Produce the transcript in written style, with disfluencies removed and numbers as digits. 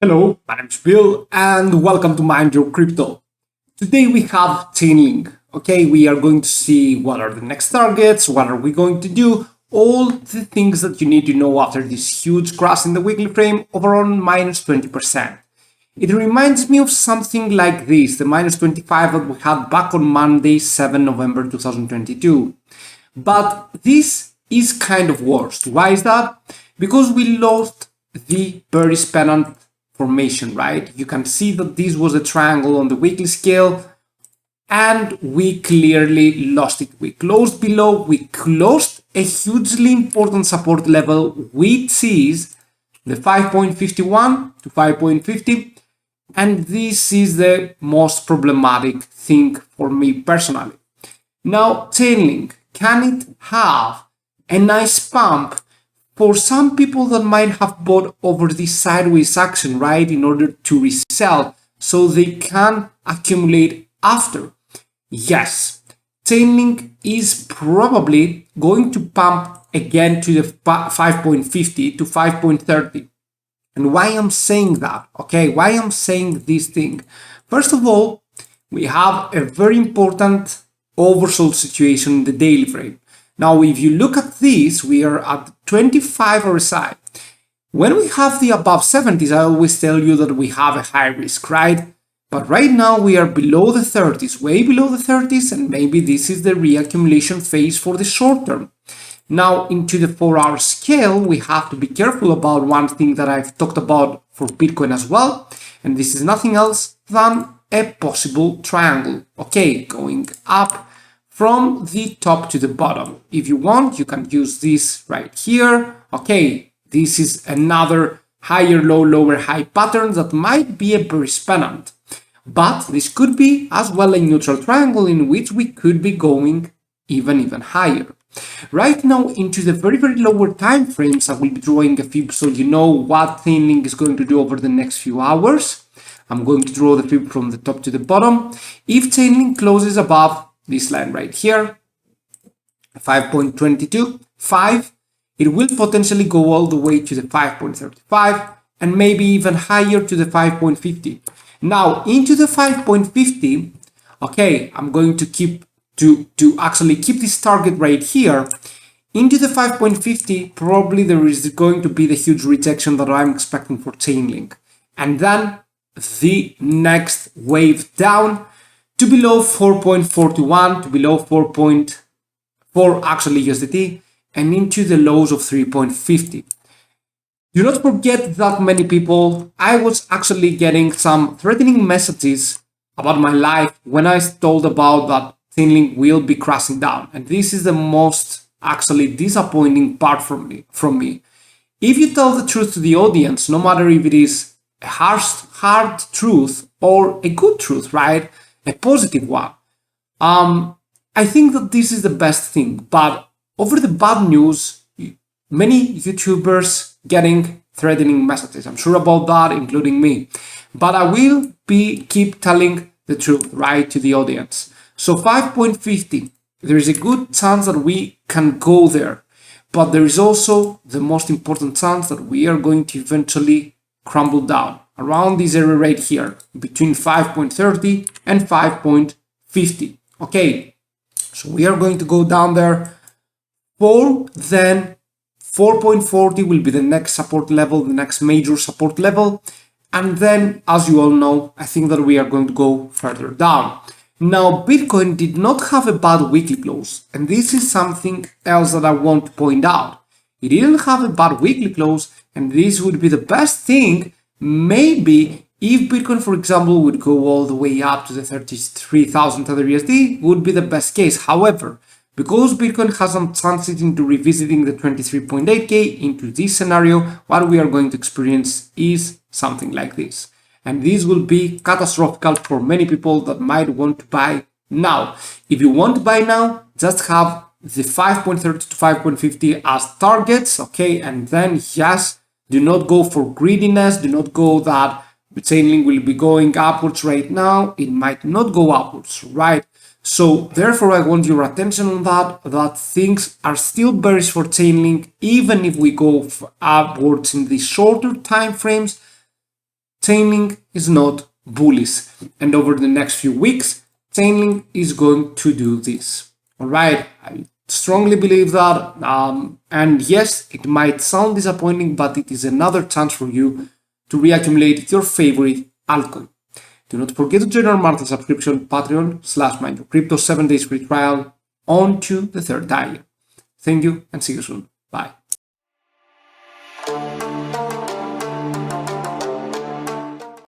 Hello, my name is Bill and welcome to Mind Your Crypto. Today we have chainlinK. Okay, we are going to see what are the next targets, what are we going to do, all the things that you need to know after this huge crash in the weekly frame of around minus 20%. It reminds me of something like this, the minus 25 that we had back on Monday, 7 November 2022. But this is kind of worse. Why is that? Because we lost the bearish pennant formation, right? You can see that this was a triangle on the weekly scale and we clearly lost it. We closed below, we closed a hugely important support level, which is the 5.51 to 5.50. And this is the most problematic thing for me personally. Now, chainlinK, can it have a nice pump for some people that might have bought over this sideways action, right, in order to resell so they can accumulate after? Yes, chainlinK is probably going to pump again to the 5.50 to 5.30. And why I'm saying that, okay, why I'm saying this thing? First of all, we have a very important oversold situation in the daily frame. Now, if you look at this, we are at 25 RSI. When we have the above 70s, I always tell you that we have a high risk, right? But right now we are below the 30s, way below the 30s, and maybe this is the reaccumulation phase for the short term. Now, into the 4-hour scale, we have to be careful about one thing that I've talked about for Bitcoin as well, and this is nothing else than a possible triangle, okay, going up from the top to the bottom. If you want, you can use this right here. Okay, this is another higher low, lower high pattern that might be a bearish pennant. But this could be as well a neutral triangle in which we could be going even higher. Right now, into the very lower time frames, I will be drawing a fib so you know what chainlinK is going to do over the next few hours. I'm going to draw the fib from the top to the bottom. If chainlinK closes above this line right here, 5.22, 5, it will potentially go all the way to the 5.35 and maybe even higher to the 5.50. Now into the 5.50, okay, I'm going to keep actually keep this target right here. Into the 5.50, probably there is going to be the huge rejection that I'm expecting for chainlinK. And then the next wave down to below 4.41, to below 4.4 actually USDT, and into the lows of 3.50. Do not forget that many people, I was actually getting some threatening messages about my life when I told about that chainlinK will be crashing down. And this is the most actually disappointing part from me. If you tell the truth to the audience, no matter if it is a hard truth or a good truth, right? A positive one. I think that this is the best thing, but over the bad news, many YouTubers getting threatening messages. I'm sure about that, including me. But I will keep telling the truth, right, to the audience. So 5.50, there is a good chance that we can go there, but there is also the most important chance that we are going to eventually crumble down around this area right here, between 5.30 and 5.50. Okay, so we are going to go down there. Then 4.40 will be the next support level, the next major support level. And then, as you all know, I think that we are going to go further down. Now, Bitcoin did not have a bad weekly close, and this is something else that I want to point out. It didn't have a bad weekly close, and this would be the best thing. Maybe if Bitcoin, for example, would go all the way up to the 33,000 Tether USD, would be the best case. However, because Bitcoin has some chances into revisiting the 23.8K into this scenario, what we are going to experience is something like this. And this will be catastrophic for many people that might want to buy now. If you want to buy now, just have the 5.30 to 5.50 as targets, okay? And then, yes, do not go for greediness. Do not go that chainlinK will be going upwards right now. It might not go upwards, right? So therefore, I want your attention on that things are still bearish for chainlinK, even if we go upwards in the shorter time frames. chainlinK is not bullish, and over the next few weeks, chainlinK is going to do this. All right, I strongly believe that, and yes, it might sound disappointing, but it is another chance for you to reaccumulate your favorite altcoin. Do not forget to join our monthly subscription Patreon/MindYourCrypto 7 days free trial on to the third tier. Thank you and see you soon. Bye.